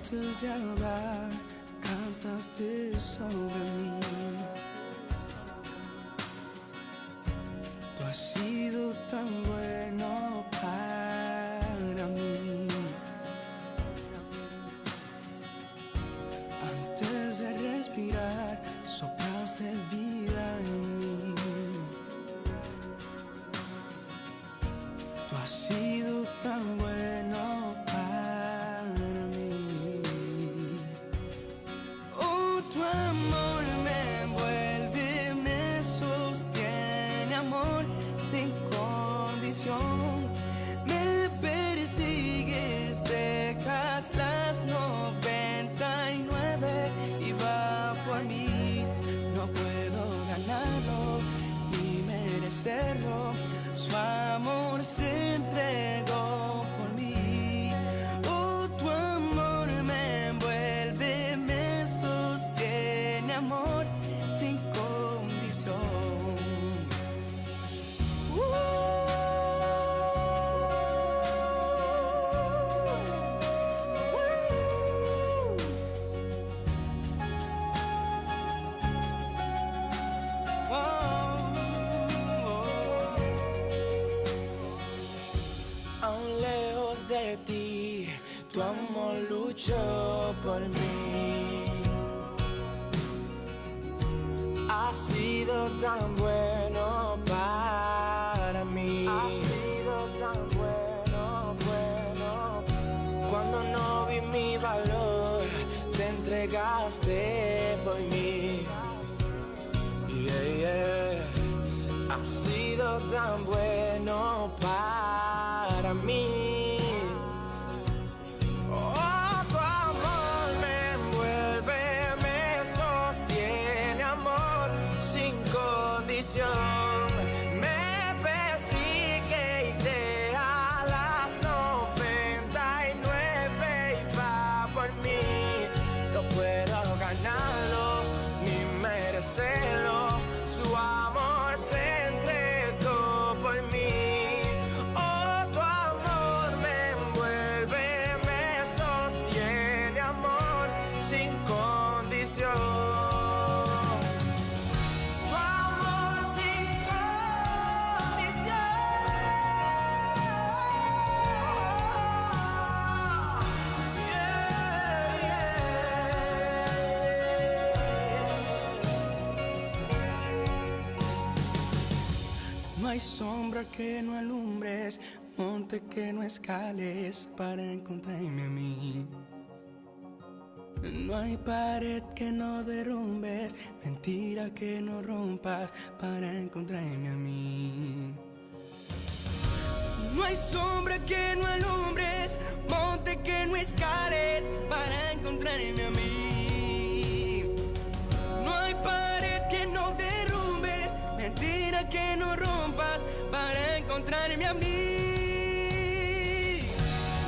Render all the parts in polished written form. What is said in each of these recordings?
Antes de hablar, cantaste sobre mí. Tú has sido tan bueno para mí. Antes de respirar, soplaste vida en mí. Tú has sido tan bueno para mí. Oh, tu amor me envuelve, me sostiene, amor sin condición. Me persigues, dejas las 99 y va por mí. No puedo ganarlo ni merecerlo. Su amor se entregó por mí. Oh, tu amor me envuelve, me sostiene, amor sin condición. Aún lejos de ti, tu amor luchó por mí. Ha sido tan bueno para mí. Ha sido tan bueno. Cuando no vi mi valor, te entregaste por mí. Ha sido tan bueno para mí. Oh, tu amor me envuelve, me sostiene, amor sin condición. Me persigue y deja las 99 y va por mí. No puedo ganarlo ni merecerlo. Su amor se entregó por mí. Oh, tu amor me envuelve, me sostiene, amor sin condición. Su amor sin condición. No hay sombra que no alumbres, monte que no escales para encontrarme a mí. No hay pared que no derrumbes, mentira que no rompas para encontrarme a mí. No hay sombra que no alumbres, monte que no escales para encontrarme a mí. No hay pared que no derrumbes, mentira que no rompas para encontrarme a mí.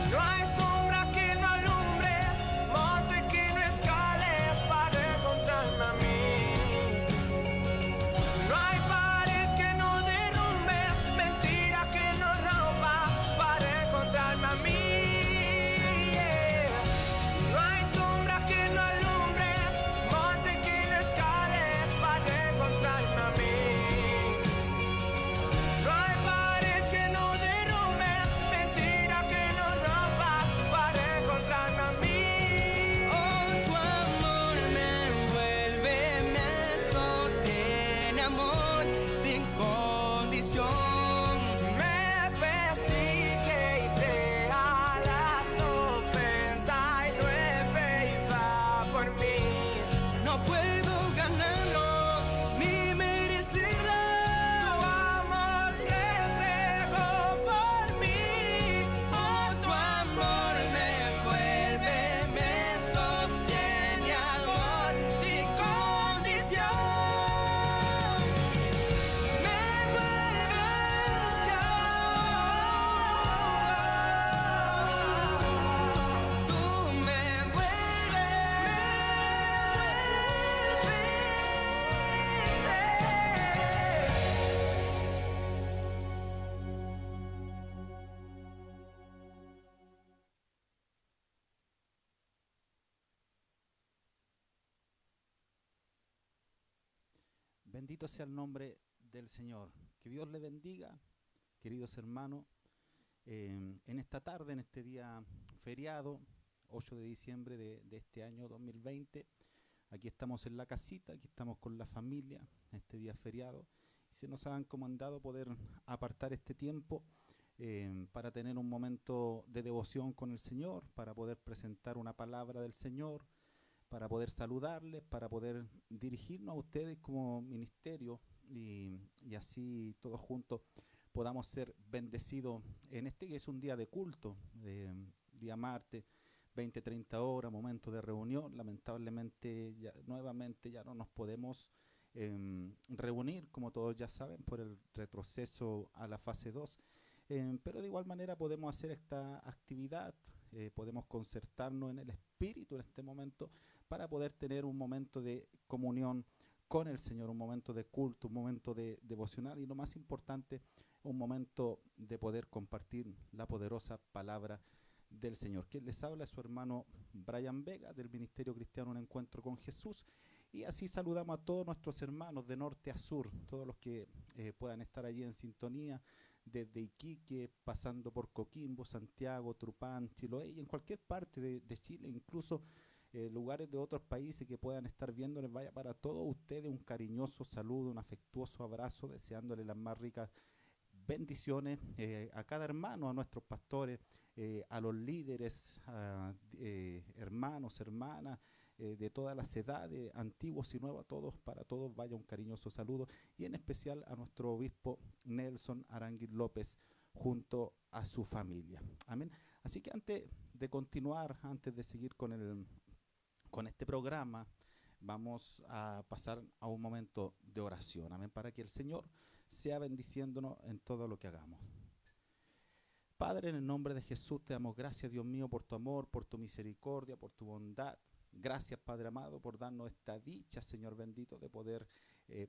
No hay sombra que no alumbres, monte que no escales para encontrarme a mí. No hay pared que no derrumbes, mentira que no rompas para encontrarme a mí. No hay sombra que no alumbres, monte que no escales para encontrarme a mí. No hay pared que no derrumbes, Bendito sea el nombre del Señor. Que Dios le bendiga, queridos hermanos, en esta tarde, en este día feriado, 8 de diciembre de este año 2020. Aquí estamos en la casita, aquí estamos con la familia, en este día feriado. Y se nos ha encomendado poder apartar este tiempo para tener un momento de devoción con el Señor, para poder presentar una palabra del Señor, para poder saludarles, para poder dirigirnos a ustedes como ministerio y así todos juntos podamos ser bendecidos en este que es un día de culto, día martes, 20-30 horas, momento de reunión. Lamentablemente nuevamente ya no nos podemos reunir, como todos ya saben, por el retroceso a la fase 2. Pero de igual manera podemos hacer esta actividad, podemos concertarnos en el Espíritu en este momento para poder tener un momento de comunión con el Señor, un momento de culto, un momento de devocional y lo más importante, un momento de poder compartir la poderosa palabra del Señor. Quien les habla es su hermano Brian Vega del Ministerio Cristiano Un Encuentro con Jesús. Y así saludamos a todos nuestros hermanos de norte a sur, todos los que puedan estar allí en sintonía, desde Iquique, pasando por Coquimbo, Santiago, Trupán, Chiloé y en cualquier parte de Chile, incluso lugares de otros países que puedan estar viendo. Les vaya para todos ustedes un cariñoso saludo, un afectuoso abrazo, deseándoles las más ricas bendiciones a cada hermano, a nuestros pastores, a los líderes, a hermanos, hermanas, de todas las edades, antiguos y nuevos, a todos, para todos vaya un cariñoso saludo y en especial a nuestro obispo Nelson Aranguis López junto a su familia. Amén. Así que antes de continuar, antes de seguir con este programa, vamos a pasar a un momento de oración. Amén. Para que el Señor sea bendiciéndonos en todo lo que hagamos. Padre, en el nombre de Jesús te damos gracias, Dios mío, por tu amor, por tu misericordia, por tu bondad. Gracias, Padre amado, por darnos esta dicha, Señor bendito, de poder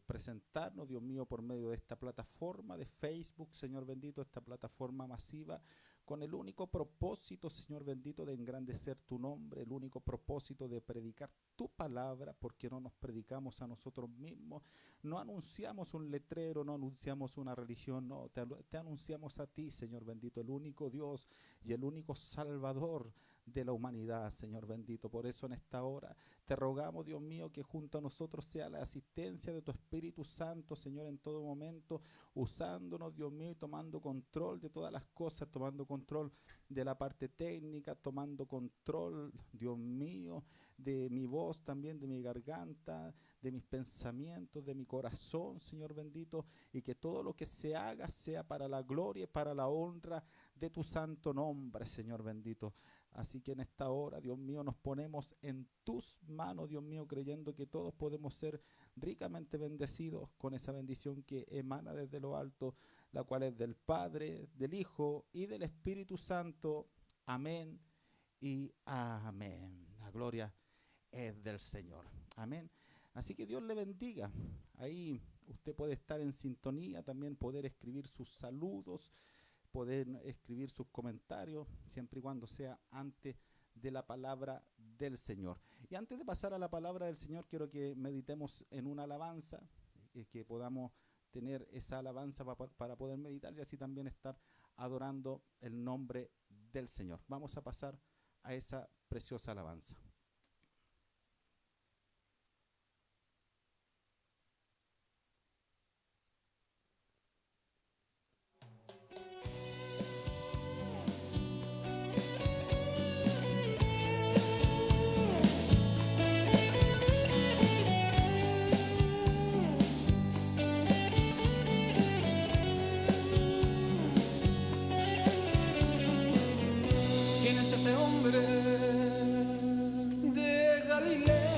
presentarnos, Dios mío, por medio de esta plataforma de Facebook, Señor bendito, esta plataforma masiva, con el único propósito, Señor bendito, de engrandecer tu nombre, el único propósito de predicar tu palabra, porque no nos predicamos a nosotros mismos, no anunciamos un letrero, no anunciamos una religión, no, te anunciamos a ti, Señor bendito, el único Dios y el único Salvador de la humanidad, Señor bendito. Por eso en esta hora te rogamos, Dios mío, que junto a nosotros sea la asistencia de tu Espíritu Santo, Señor, en todo momento, usándonos, Dios mío, y tomando control de todas las cosas, tomando control de la parte técnica, tomando control, Dios mío, de mi voz también, de mi garganta, de mis pensamientos, de mi corazón, Señor bendito, y que todo lo que se haga sea para la gloria y para la honra de tu santo nombre, Señor bendito. Así que en esta hora, Dios mío, nos ponemos en tus manos, Dios mío, creyendo que todos podemos ser ricamente bendecidos con esa bendición que emana desde lo alto, la cual es del Padre, del Hijo y del Espíritu Santo. Amén y amén. La gloria es del Señor. Amén. Así que Dios le bendiga. Ahí usted puede estar en sintonía, también poder escribir sus saludos, poder escribir sus comentarios, siempre y cuando sea antes de la palabra del Señor. Y antes de pasar a la palabra del Señor, quiero que meditemos en una alabanza, que podamos tener esa alabanza para poder meditar y así también estar adorando el nombre del Señor. Vamos a pasar a esa preciosa alabanza. ¿Quién es ese hombre de Galilea?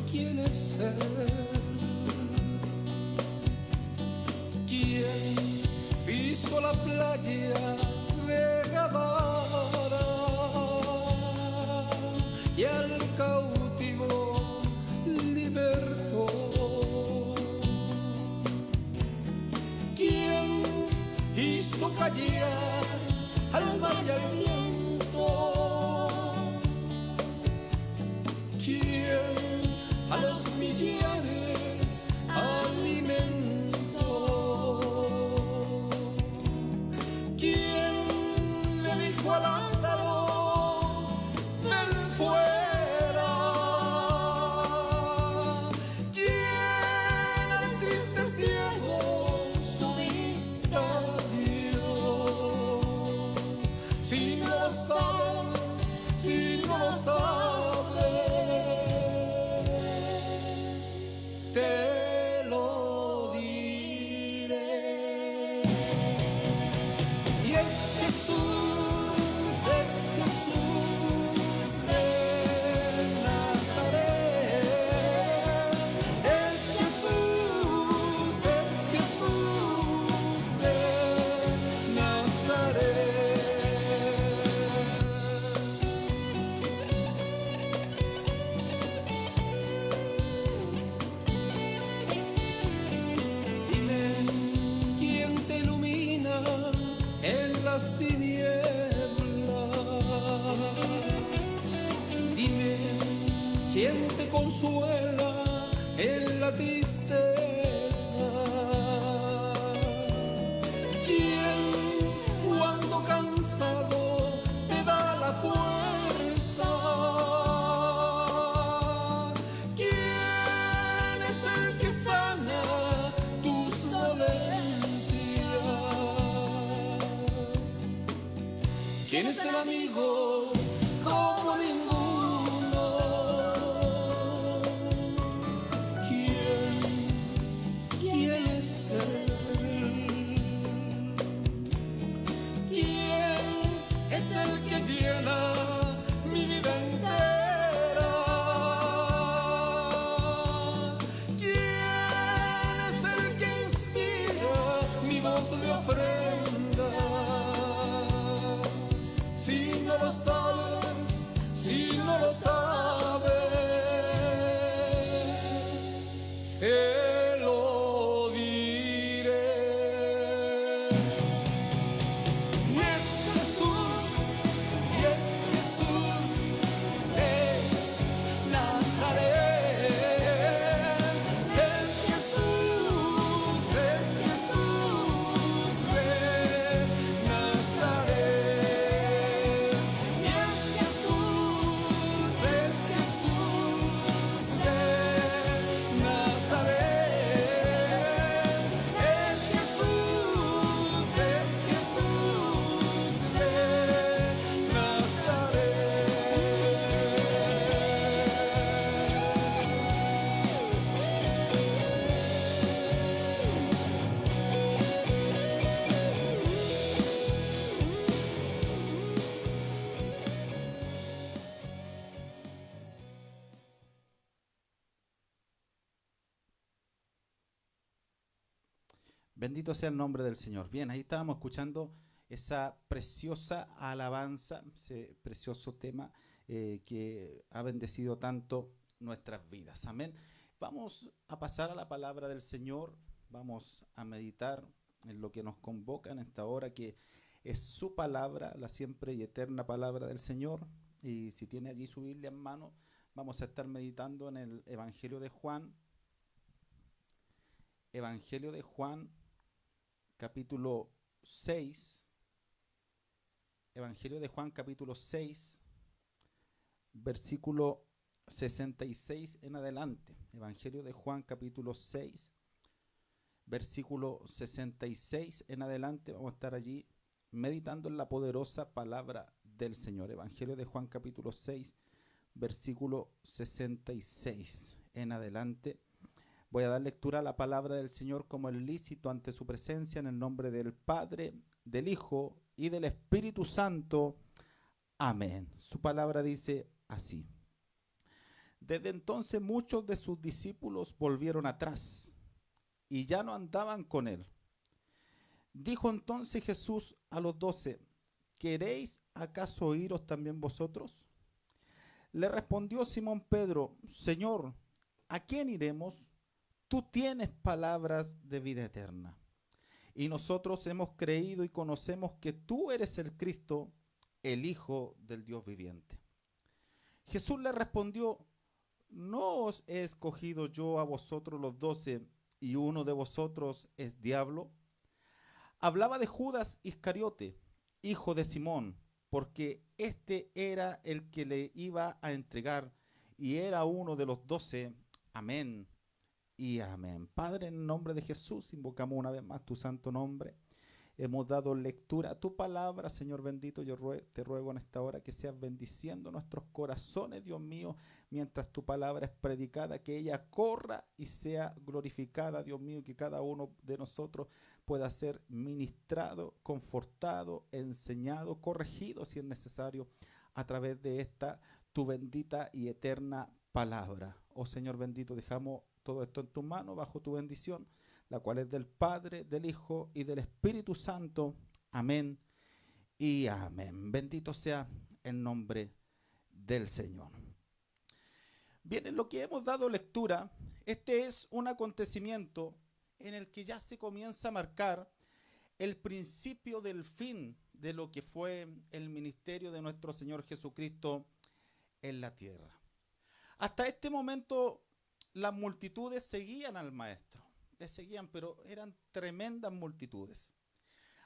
¿Quién es él? ¿Quién pisó la playa de Gadara y al cautivo libertó? ¿Quién hizo callar al mar y al viento? ya eres alimento. ¿Quién le dijo a Lázaro, ven fuera? ¿Quién al triste ciego su vista dio? Si no lo sabes, si no lo sabes, te lo diré. Y es Jesús de Nazaret. Es Jesús de Nazaret. Dime, ¿quién te ilumina en las tinieblas? Dime, ¿quién te consuela en la tristeza? ¿Quién cuando cansado te da la fuerza? ¿Quién es el que sana tus dolencias? ¿Quién es el amigo como ninguno? ¿Quién es él? ¿Quién es el que llena mi vida entera? ¿Quién es el que inspira mi voz de ofrenda? Si no lo sabes, si no lo sabes, te lo diré. Y es Jesús de Nazaret. Es Jesús de Nazaret. Y es Jesús de Nazaret. Es Jesús de Bendito sea el nombre del Señor. Bien, ahí estábamos escuchando esa preciosa alabanza, ese precioso tema que ha bendecido tanto nuestras vidas. Amén. Vamos a pasar a la palabra del Señor, vamos a meditar en lo que nos convoca en esta hora, que es su palabra, la siempre y eterna palabra del Señor. Y si tiene allí su Biblia en mano, vamos a estar meditando en el Evangelio de Juan. Evangelio de Juan, capítulo 6. Evangelio de Juan, capítulo 6, versículo 66 en adelante. Evangelio de Juan, capítulo 6, versículo 66 en adelante. Vamos a estar allí meditando en la poderosa palabra del Señor. Evangelio de Juan, capítulo 6, versículo 66 en adelante. Voy a dar lectura a la palabra del Señor como es lícito ante su presencia, en el nombre del Padre, del Hijo y del Espíritu Santo. Amén. Su palabra dice así: Desde entonces muchos de sus discípulos volvieron atrás y ya no andaban con él. Dijo entonces Jesús a los 12: ¿Queréis acaso iros también vosotros? Le respondió Simón Pedro: Señor, ¿a quién iremos? Tú tienes palabras de vida eterna. Y nosotros hemos creído y conocemos que tú eres el Cristo, el Hijo del Dios viviente. Jesús le respondió: ¿no os he escogido yo a vosotros los 12 y uno de vosotros es diablo? Hablaba de Judas Iscariote, hijo de Simón, porque este era el que le iba a entregar y era uno de los 12. Amén y amén. Padre, en nombre de Jesús, invocamos una vez más tu santo nombre. Hemos dado lectura a tu palabra, Señor bendito. Yo te ruego en esta hora que seas bendiciendo nuestros corazones, Dios mío, mientras tu palabra es predicada, que ella corra y sea glorificada, Dios mío, que cada uno de nosotros pueda ser ministrado, confortado, enseñado, corregido si es necesario a través de esta tu bendita y eterna palabra. Oh Señor bendito, dejamos todo esto en tus manos bajo tu bendición, la cual es del Padre, del Hijo y del Espíritu Santo. Amén y amén. Bendito sea el nombre del Señor. Bien, en lo que hemos dado lectura, este es un acontecimiento en el que ya se comienza a marcar el principio del fin de lo que fue el ministerio de nuestro Señor Jesucristo en la tierra. Hasta este momento las multitudes seguían al Maestro. Le seguían, pero eran tremendas multitudes.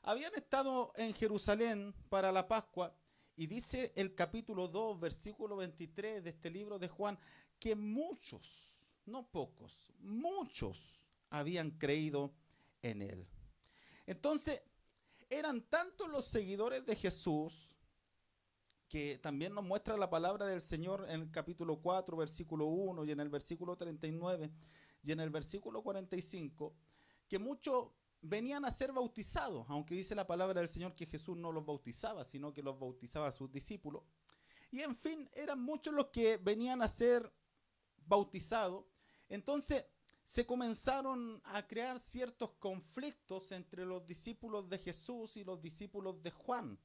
Habían estado en Jerusalén para la Pascua y dice el capítulo 2, versículo 23 de este libro de Juan, que muchos, no pocos, muchos habían creído en él. Entonces, eran tantos los seguidores de Jesús, que también nos muestra la palabra del Señor en el capítulo 4, versículo 1 y en el versículo 39, y en el versículo 45, que muchos venían a ser bautizados, aunque dice la palabra del Señor que Jesús no los bautizaba, sino que los bautizaba a sus discípulos. Y en fin, eran muchos los que venían a ser bautizados. Entonces se comenzaron a crear ciertos conflictos entre los discípulos de Jesús y los discípulos de Juan.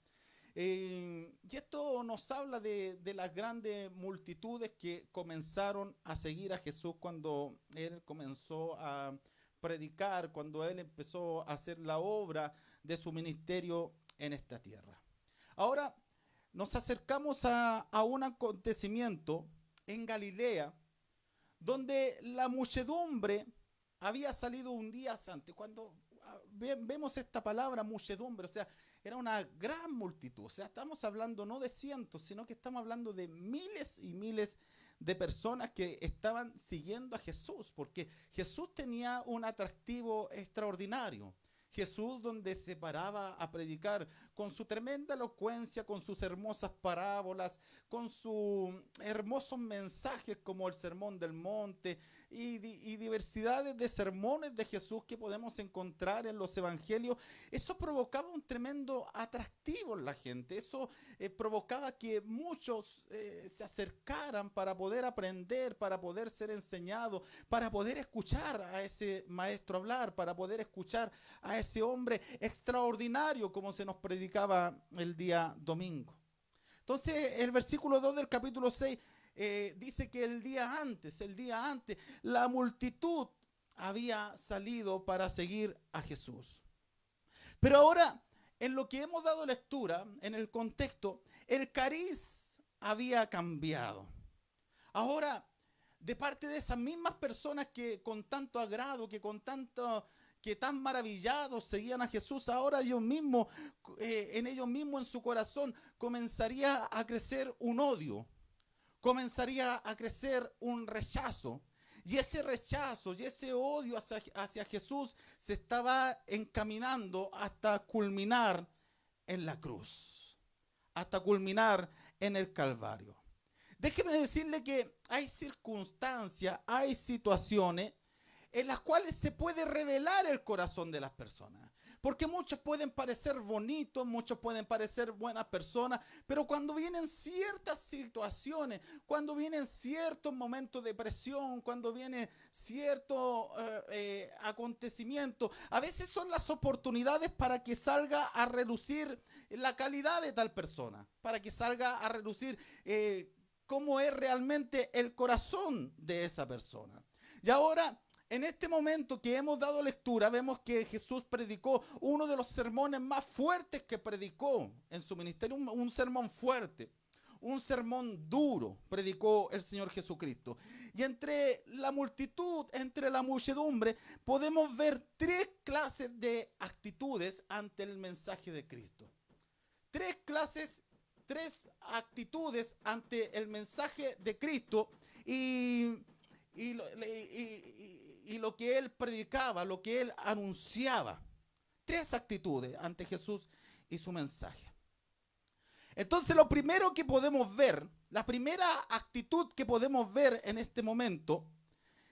Y esto nos habla de las grandes multitudes que comenzaron a seguir a Jesús cuando Él comenzó a predicar, cuando Él empezó a hacer la obra de su ministerio en esta tierra. Ahora nos acercamos a un acontecimiento en Galilea, donde la muchedumbre había salido un día antes. Cuando vemos esta palabra muchedumbre, o sea, era una gran multitud. O sea, estamos hablando no de cientos, sino que estamos hablando de miles y miles de personas que estaban siguiendo a Jesús, porque Jesús tenía un atractivo extraordinario. Jesús, donde se paraba a predicar con su tremenda elocuencia, con sus hermosas parábolas, con sus hermosos mensajes como el Sermón del Monte y diversidades de sermones de Jesús que podemos encontrar en los evangelios. Eso provocaba un tremendo atractivo en la gente. Eso provocaba que muchos se acercaran para poder aprender, para poder ser enseñados, para poder escuchar a ese maestro hablar, para poder escuchar a ese hombre extraordinario como se nos predicaba el día domingo. Entonces el versículo 2 del capítulo 6 dice que el día antes, la multitud había salido para seguir a Jesús. Pero ahora, en lo que hemos dado lectura, en el contexto, el cariz había cambiado. Ahora, de parte de esas mismas personas que con tanto agrado, que tan maravillados seguían a Jesús, ahora ellos mismos, en su corazón, comenzaría a crecer un odio, comenzaría a crecer un rechazo. Y ese rechazo y ese odio hacia Jesús se estaba encaminando hasta culminar en la cruz, hasta culminar en el Calvario. Déjeme decirle que hay circunstancias, hay situaciones en las cuales se puede revelar el corazón de las personas. Porque muchos pueden parecer bonitos, muchos pueden parecer buenas personas, pero cuando vienen ciertas situaciones, cuando vienen ciertos momentos de presión, cuando viene cierto acontecimiento, a veces son las oportunidades para que salga a relucir la calidad de tal persona, para que salga a relucir cómo es realmente el corazón de esa persona. Y ahora, en este momento que hemos dado lectura, vemos que Jesús predicó uno de los sermones más fuertes que predicó en su ministerio, un sermón fuerte, un sermón duro predicó el Señor Jesucristo. Y entre la multitud, entre la muchedumbre, podemos ver tres clases de actitudes ante el mensaje de Cristo. Tres actitudes ante el mensaje de Cristo y lo que él predicaba, lo que él anunciaba. Tres actitudes ante Jesús y su mensaje. Entonces lo primero que podemos ver, la primera actitud que podemos ver en este momento,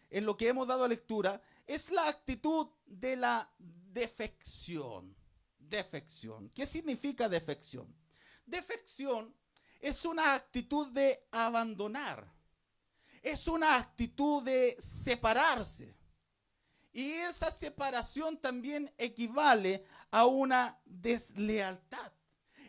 en lo que hemos dado lectura, es la actitud de la defección. Defección. ¿Qué significa defección? Defección es una actitud de abandonar. Es una actitud de separarse. Y esa separación también equivale a una deslealtad.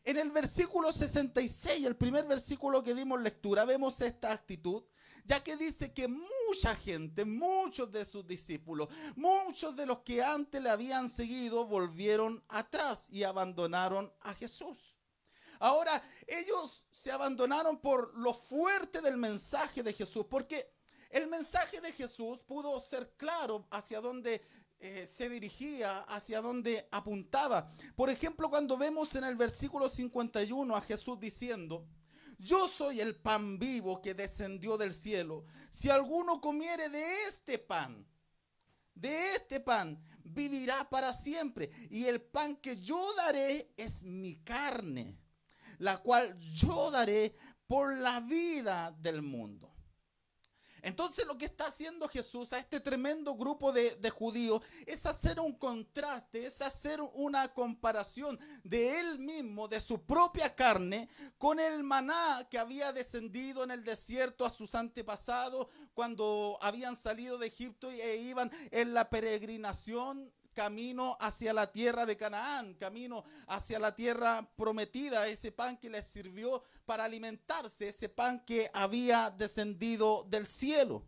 En el versículo 66, el primer versículo que dimos lectura, vemos esta actitud, ya que dice que mucha gente, muchos de sus discípulos, muchos de los que antes le habían seguido, volvieron atrás y abandonaron a Jesús. Ahora, ellos se abandonaron por lo fuerte del mensaje de Jesús, porque el mensaje de Jesús pudo ser claro hacia dónde se dirigía, hacia dónde apuntaba. Por ejemplo, cuando vemos en el versículo 51 a Jesús diciendo: yo soy el pan vivo que descendió del cielo. Si alguno comiere de este pan, vivirá para siempre. Y el pan que yo daré es mi carne, la cual yo daré por la vida del mundo. Entonces lo que está haciendo Jesús a este tremendo grupo de judíos es hacer un contraste, es hacer una comparación de él mismo, de su propia carne, con el maná que había descendido en el desierto a sus antepasados cuando habían salido de Egipto e iban en la peregrinación camino hacia la tierra de Canaán, camino hacia la tierra prometida, ese pan que les sirvió para alimentarse, ese pan que había descendido del cielo.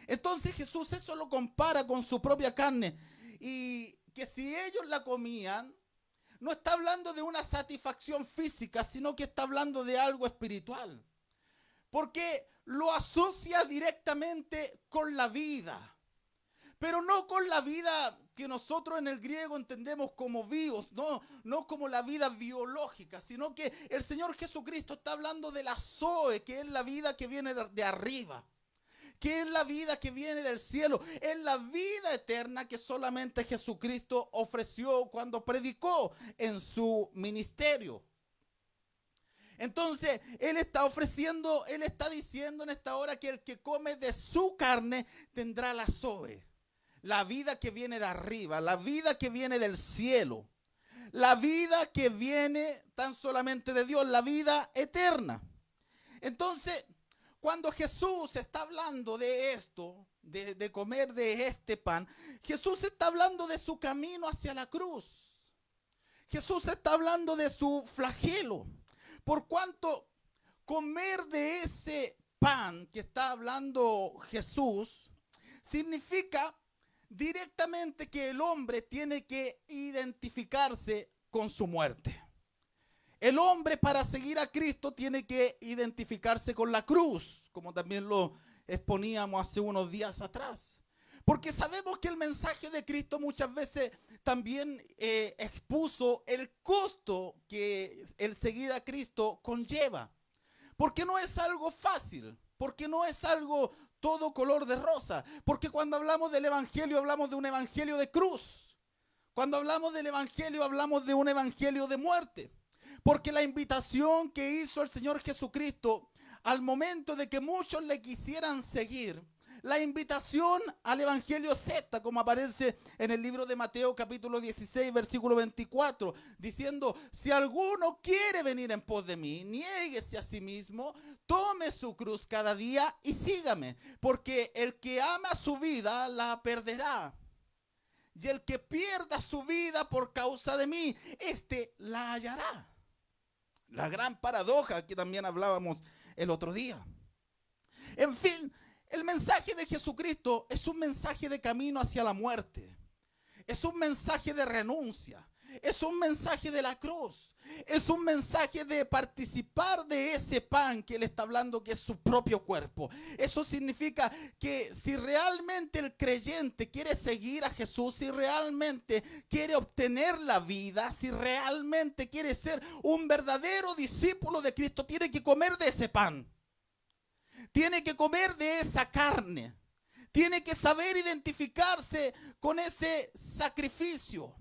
Entonces Jesús eso lo compara con su propia carne, y que si ellos la comían, no está hablando de una satisfacción física, sino que está hablando de algo espiritual, porque lo asocia directamente con la vida, pero no con la vida que nosotros en el griego entendemos como bios, no como la vida biológica, sino que el Señor Jesucristo está hablando de la Zoe, que es la vida que viene de arriba, que es la vida que viene del cielo, es la vida eterna que solamente Jesucristo ofreció cuando predicó en su ministerio. Entonces, Él está ofreciendo, Él está diciendo en esta hora que el que come de su carne tendrá la Zoe. La vida que viene de arriba, la vida que viene del cielo, la vida que viene tan solamente de Dios, la vida eterna. Entonces, cuando Jesús está hablando de esto, de comer de este pan, Jesús está hablando de su camino hacia la cruz. Jesús está hablando de su flagelo. Por cuanto comer de ese pan que está hablando Jesús significa directamente que el hombre tiene que identificarse con su muerte. El hombre, para seguir a Cristo, tiene que identificarse con la cruz, como también lo exponíamos hace unos días atrás. Porque sabemos que el mensaje de Cristo muchas veces también expuso el costo que el seguir a Cristo conlleva. Porque no es algo fácil, porque no es algo todo color de rosa, porque cuando hablamos del evangelio hablamos de un evangelio de cruz. Cuando hablamos del evangelio hablamos de un evangelio de muerte, porque la invitación que hizo el Señor Jesucristo al momento de que muchos le quisieran seguir, la invitación al evangelio Z, como aparece en el libro de Mateo capítulo 16 versículo 24, diciendo: si alguno quiere venir en pos de mí, niéguese a sí mismo, tome su cruz cada día y sígame, porque el que ama su vida la perderá, y el que pierda su vida por causa de mí, este la hallará. La gran paradoja que también hablábamos el otro día. En fin, el mensaje de Jesucristo es un mensaje de camino hacia la muerte. Es un mensaje de renuncia. Es un mensaje de la cruz. Es un mensaje de participar de ese pan que Él está hablando, que es su propio cuerpo. Eso significa que si realmente el creyente quiere seguir a Jesús, si realmente quiere obtener la vida, si realmente quiere ser un verdadero discípulo de Cristo, tiene que comer de ese pan. Tiene que comer de esa carne. Tiene que saber identificarse con ese sacrificio.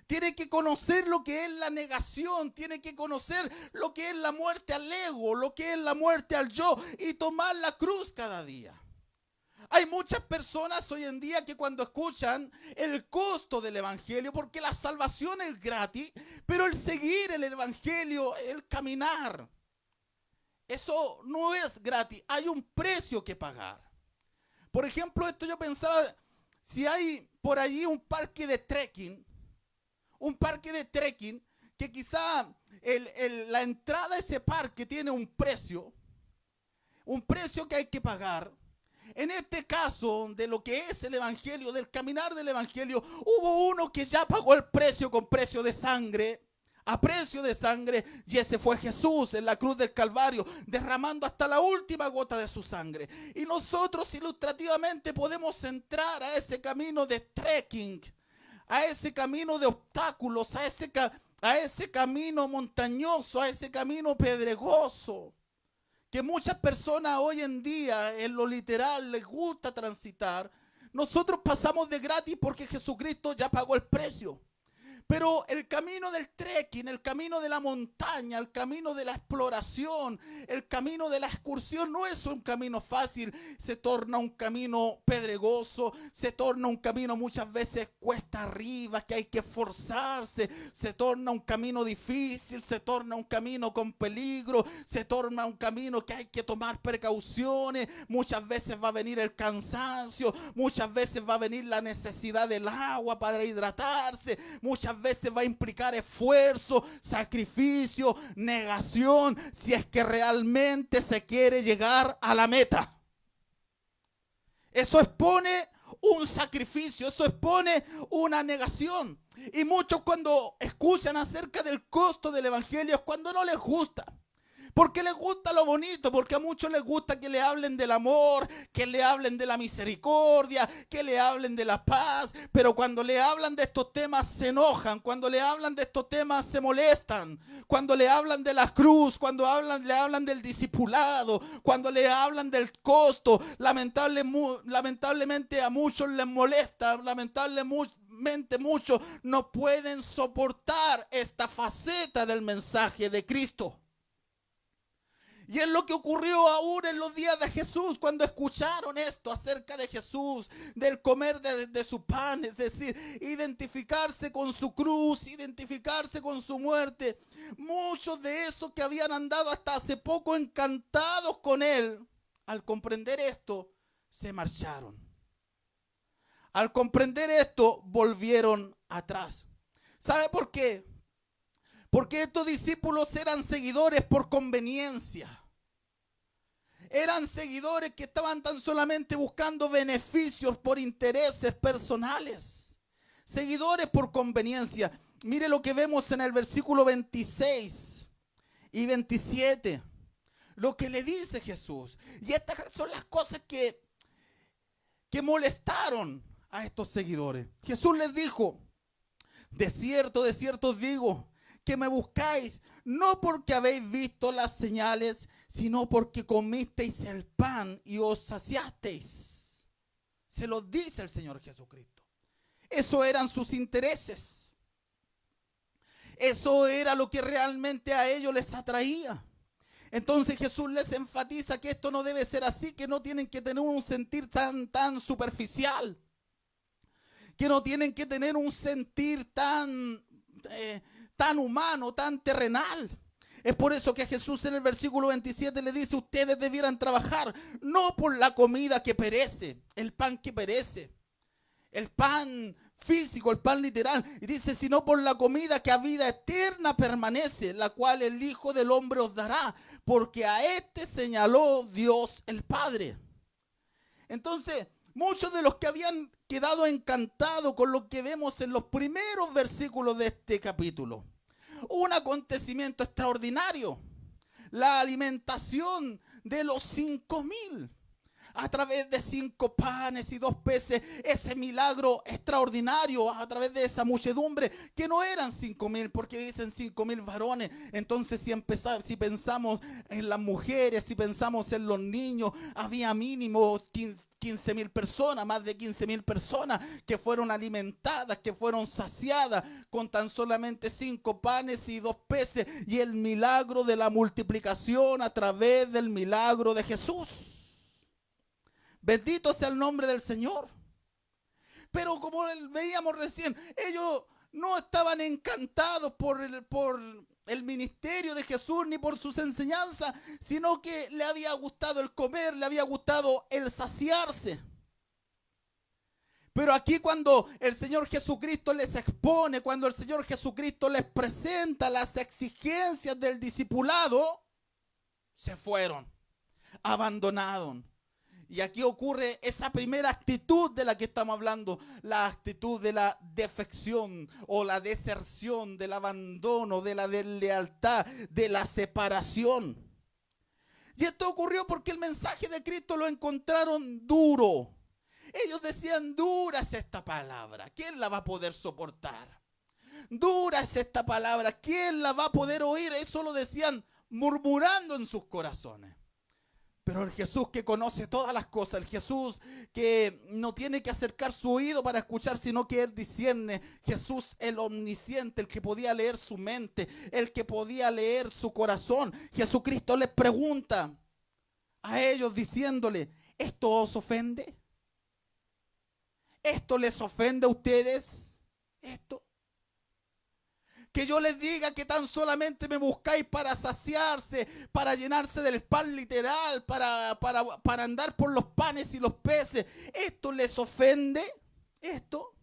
Tiene que conocer lo que es la negación, tiene que conocer lo que es la muerte al ego, lo que es la muerte al yo y tomar la cruz cada día. Hay muchas personas hoy en día que cuando escuchan el costo del evangelio, porque la salvación es gratis, pero el seguir el evangelio, el caminar, eso no es gratis, hay un precio que pagar. Por ejemplo, esto yo pensaba, si hay por allí un parque de trekking que quizá la entrada a ese parque tiene un precio que hay que pagar. En este caso, de lo que es el evangelio, del caminar del evangelio, hubo uno que ya pagó el precio con precio de sangre, a precio de sangre, y ese fue Jesús en la cruz del Calvario, derramando hasta la última gota de su sangre. Y nosotros ilustrativamente podemos entrar a ese camino de trekking, a ese camino de obstáculos, a ese camino montañoso, a ese camino pedregoso, que muchas personas hoy en día en lo literal les gusta transitar. Nosotros pasamos de gratis porque Jesucristo ya pagó el precio. Pero el camino del trekking, el camino de la montaña, el camino de la exploración, el camino de la excursión no es un camino fácil. Se torna un camino pedregoso, se torna un camino muchas veces cuesta arriba, que hay que esforzarse, se torna un camino difícil, se torna un camino con peligro, se torna un camino que hay que tomar precauciones. Muchas veces va a venir el cansancio, muchas veces va a venir la necesidad del agua para hidratarse, muchas veces va a implicar esfuerzo, sacrificio, negación, si es que realmente se quiere llegar a la meta. Eso expone un sacrificio, eso expone una negación. Y muchos cuando escuchan acerca del costo del evangelio es cuando no les gusta. Porque les gusta lo bonito, porque a muchos les gusta que le hablen del amor, que le hablen de la misericordia, que le hablen de la paz. Pero cuando le hablan de estos temas se enojan, cuando le hablan de estos temas se molestan. Cuando le hablan de la cruz, cuando le hablan del discipulado, cuando le hablan del costo, lamentablemente a muchos les molesta, lamentablemente muchos no pueden soportar esta faceta del mensaje de Cristo. Y es lo que ocurrió aún en los días de Jesús, cuando escucharon esto acerca de Jesús, del comer de su pan, es decir, identificarse con su cruz, identificarse con su muerte. Muchos de esos que habían andado hasta hace poco encantados con él, al comprender esto, se marcharon. Al comprender esto, volvieron atrás. ¿Sabe por qué? Porque estos discípulos eran seguidores por conveniencia. Eran seguidores que estaban tan solamente buscando beneficios por intereses personales. Seguidores por conveniencia. Mire lo que vemos en el versículo 26 y 27. Lo que le dice Jesús. Y estas son las cosas que molestaron a estos seguidores. Jesús les dijo: de cierto os digo, que me buscáis, no porque habéis visto las señales, sino porque comisteis el pan y os saciasteis. Se lo dice el Señor Jesucristo. Eso eran sus intereses. Eso era lo que realmente a ellos les atraía. Entonces Jesús les enfatiza que esto no debe ser así, que no tienen que tener un sentir tan superficial, que no tienen que tener un sentir tan humano, tan terrenal. Es por eso que Jesús en el versículo 27 le dice: ustedes debieran trabajar no por la comida que perece, el pan que perece, el pan físico, el pan literal, y dice, sino por la comida que a vida eterna permanece, la cual el Hijo del Hombre os dará, porque a este señaló Dios el Padre. Entonces, Muchos de los que habían quedado encantados con lo que vemos en los primeros versículos de este capítulo. Un acontecimiento extraordinario. La alimentación de los 5,000 a través de 5 panes y 2 peces. Ese milagro extraordinario a través de esa muchedumbre que no eran 5,000, porque dicen 5,000 varones. Entonces si pensamos en las mujeres, si pensamos en los niños, había mínimo 15,000 personas, más de 15,000 personas que fueron alimentadas, que fueron saciadas con tan solamente 5 panes y 2 peces, y el milagro de la multiplicación a través del milagro de Jesús. Bendito sea el nombre del Señor. Pero como veíamos recién, ellos no estaban encantados por el ministerio de Jesús ni por sus enseñanzas, sino que le había gustado el comer, le había gustado el saciarse. Pero aquí cuando el Señor Jesucristo les expone, cuando el Señor Jesucristo les presenta las exigencias del discipulado, se fueron, abandonaron. Y aquí ocurre esa primera actitud de la que estamos hablando, la actitud de la defección o la deserción, del abandono, de la deslealtad, de la separación. Y esto ocurrió porque el mensaje de Cristo lo encontraron duro. Ellos decían, dura es esta palabra, ¿quién la va a poder soportar? Dura es esta palabra, ¿quién la va a poder oír? Eso lo decían murmurando en sus corazones. Pero el Jesús que conoce todas las cosas, el Jesús que no tiene que acercar su oído para escuchar, sino que Él discierne. Jesús el omnisciente, el que podía leer su mente, el que podía leer su corazón. Jesucristo les pregunta a ellos diciéndole, ¿esto os ofende? ¿Esto les ofende a ustedes? ¿Esto? Que yo les diga que tan solamente me buscáis para saciarse, para llenarse del pan literal, para andar por los panes y los peces. ¿Esto les ofende? ¿Esto?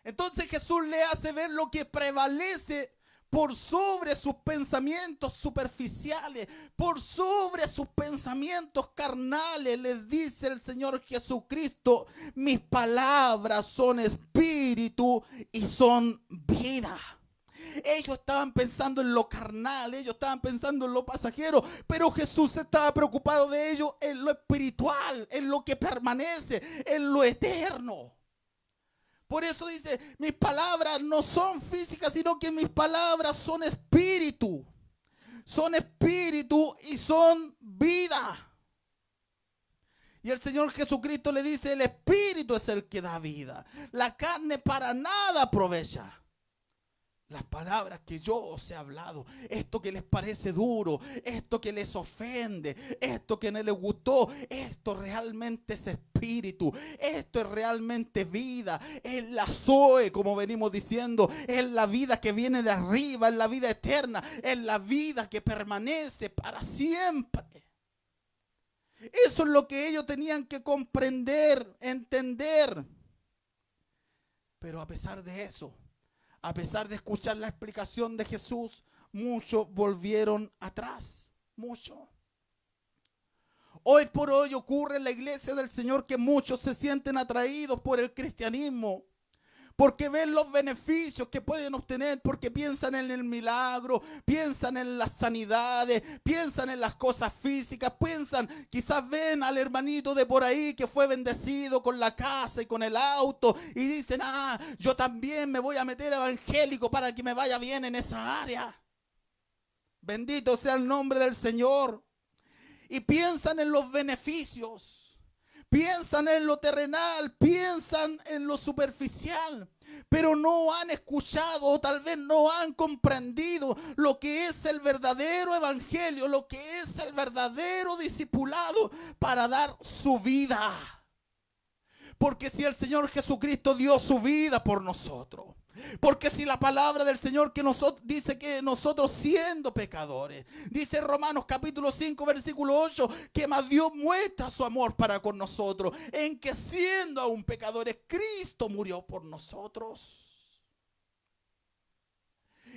Entonces Jesús le hace ver lo que prevalece por sobre sus pensamientos superficiales, por sobre sus pensamientos carnales. Les dice el Señor Jesucristo, mis palabras son espíritu y son vida. Ellos estaban pensando en lo carnal, ellos estaban pensando en lo pasajero, pero Jesús estaba preocupado de ellos en lo espiritual, en lo que permanece, en lo eterno. Por eso dice, mis palabras no son físicas, sino que mis palabras son espíritu. Son espíritu y son vida. Y el Señor Jesucristo le dice, el espíritu es el que da vida. La carne para nada aprovecha. Las palabras que yo os he hablado, esto que les parece duro, esto que les ofende, esto que no les gustó, esto realmente es espíritu, esto es realmente vida, es la Zoe, como venimos diciendo, es la vida que viene de arriba, es la vida eterna, es la vida que permanece para siempre. Eso es lo que ellos tenían que comprender, entender. Pero a pesar de eso, a pesar de escuchar la explicación de Jesús, muchos volvieron atrás. Muchos. Hoy por hoy ocurre en la iglesia del Señor que muchos se sienten atraídos por el cristianismo, porque ven los beneficios que pueden obtener, porque piensan en el milagro, piensan en las sanidades, piensan en las cosas físicas, quizás ven al hermanito de por ahí que fue bendecido con la casa y con el auto y dicen, yo también me voy a meter evangélico para que me vaya bien en esa área. Bendito sea el nombre del Señor. Y piensan en los beneficios. Piensan en lo terrenal, piensan en lo superficial, pero no han escuchado o tal vez no han comprendido lo que es el verdadero evangelio, lo que es el verdadero discipulado para dar su vida. Porque si el Señor Jesucristo dio su vida por nosotros, porque si la palabra del Señor que dice que nosotros siendo pecadores, dice Romanos capítulo 5 versículo 8, que más Dios muestra su amor para con nosotros, en que siendo aún pecadores, Cristo murió por nosotros.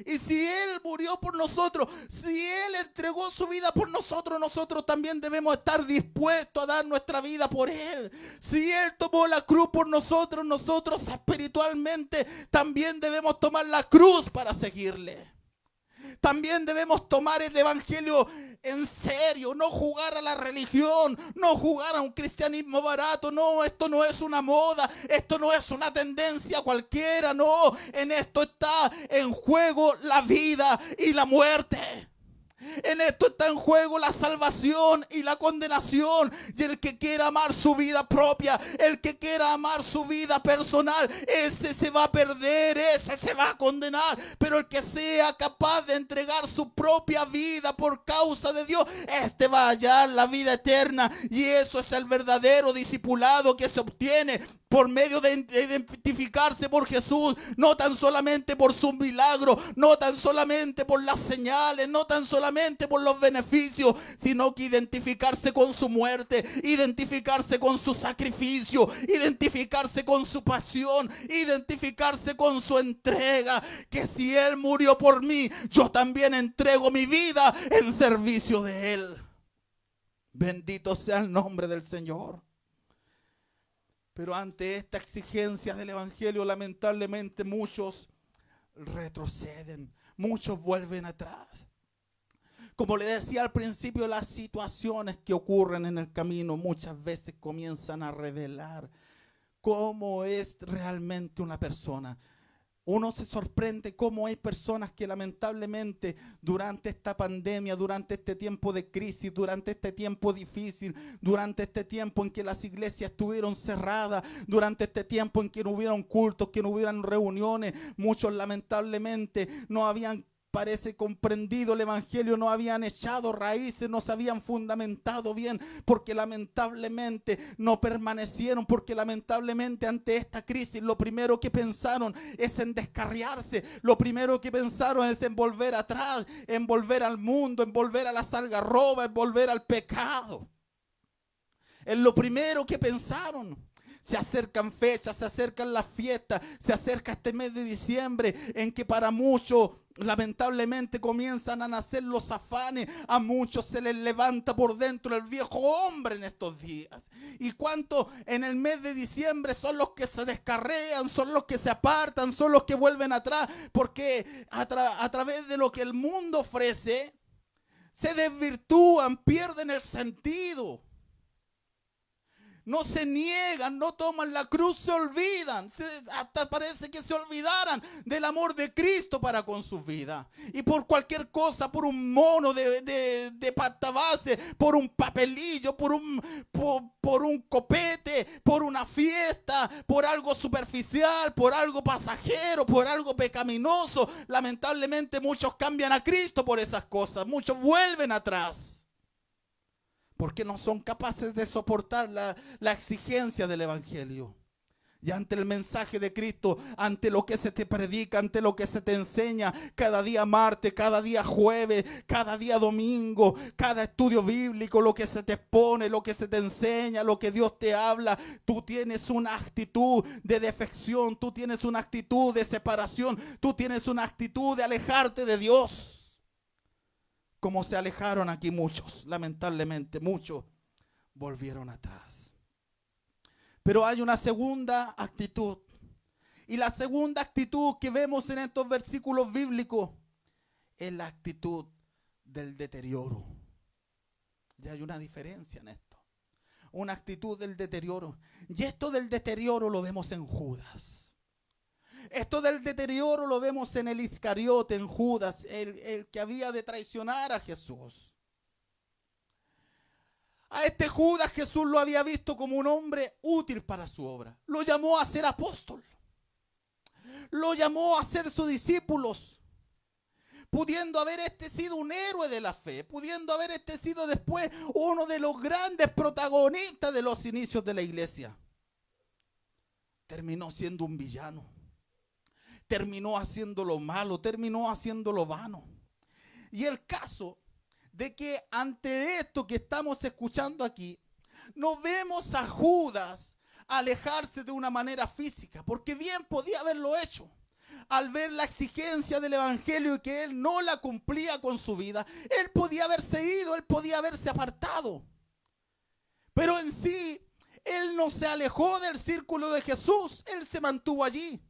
Y si Él murió por nosotros, si Él entregó su vida por nosotros, nosotros también debemos estar dispuestos a dar nuestra vida por Él. Si Él tomó la cruz por nosotros, nosotros espiritualmente también debemos tomar la cruz para seguirle. También debemos tomar el evangelio en serio, no jugar a la religión, no jugar a un cristianismo barato. No, esto no es una moda, esto no es una tendencia cualquiera, no. En esto está en juego la vida y la muerte. En esto está en juego la salvación y la condenación. Y el que quiera amar su vida propia, el que quiera amar su vida personal, ese se va a perder, ese se va a condenar. Pero el que sea capaz de entregar su propia vida por causa de Dios, este va a hallar la vida eterna. Y eso es el verdadero discipulado que se obtiene por medio de identificarse por Jesús, no tan solamente por sus milagros, no tan solamente por las señales, no tan solamente por los beneficios, sino que identificarse con su muerte, identificarse con su sacrificio, identificarse con su pasión, identificarse con su entrega, que si Él murió por mí, yo también entrego mi vida en servicio de Él. Bendito sea el nombre del Señor. Pero ante esta exigencia del evangelio, lamentablemente muchos retroceden, muchos vuelven atrás. Como le decía al principio, las situaciones que ocurren en el camino muchas veces comienzan a revelar cómo es realmente una persona. Uno se sorprende cómo hay personas que lamentablemente durante esta pandemia, durante este tiempo de crisis, durante este tiempo difícil, durante este tiempo en que las iglesias estuvieron cerradas, durante este tiempo en que no hubieron cultos, que no hubieran reuniones, muchos lamentablemente no habían, parece, comprendido el evangelio, no habían echado raíces, no se habían fundamentado bien, porque lamentablemente no permanecieron, porque lamentablemente ante esta crisis lo primero que pensaron es en descarriarse, lo primero que pensaron es en volver atrás, en volver al mundo, en volver a la algarroba, en volver al pecado. Es lo primero que pensaron. Se acercan fechas, se acercan las fiestas, se acerca este mes de diciembre en que para muchos lamentablemente comienzan a nacer los afanes. A muchos se les levanta por dentro el viejo hombre en estos días. ¿Y cuántos en el mes de diciembre son los que se descarrean, son los que se apartan, son los que vuelven atrás? Porque a través de lo que el mundo ofrece se desvirtúan, pierden el sentido. No se niegan, no toman la cruz, se olvidan. Hasta parece que se olvidaran del amor de Cristo para con sus vidas. Y por cualquier cosa, por un mono de pasta base, por un papelillo, por un copete, por una fiesta, por algo superficial, por algo pasajero, por algo pecaminoso. Lamentablemente muchos cambian a Cristo por esas cosas. Muchos vuelven atrás. Porque no son capaces de soportar la exigencia del evangelio. Y ante el mensaje de Cristo, ante lo que se te predica, ante lo que se te enseña, cada día martes, cada día jueves, cada día domingo, cada estudio bíblico, lo que se te expone, lo que se te enseña, lo que Dios te habla, tú tienes una actitud de defección, tú tienes una actitud de separación, tú tienes una actitud de alejarte de Dios. Como se alejaron aquí muchos, lamentablemente muchos volvieron atrás. Pero hay una segunda actitud. Y la segunda actitud que vemos en estos versículos bíblicos es la actitud del deterioro. Y hay una diferencia en esto. Una actitud del deterioro. Y esto del deterioro lo vemos en Judas. Esto del deterioro lo vemos en el Iscariote, en Judas, el que había de traicionar a Jesús. A este Judas Jesús lo había visto como un hombre útil para su obra. Lo llamó a ser apóstol. Lo llamó a ser sus discípulos. Pudiendo haber sido un héroe de la fe, pudiendo haber sido después uno de los grandes protagonistas de los inicios de la iglesia. Terminó siendo un villano. Terminó haciendo lo malo, terminó haciendo lo vano. Y el caso de que ante esto que estamos escuchando aquí, no vemos a Judas alejarse de una manera física, porque bien podía haberlo hecho. al ver la exigencia del evangelio y que él no la cumplía con su vida, él podía haberse ido, él podía haberse apartado. Pero en sí, él no se alejó del círculo de Jesús, él se mantuvo allí.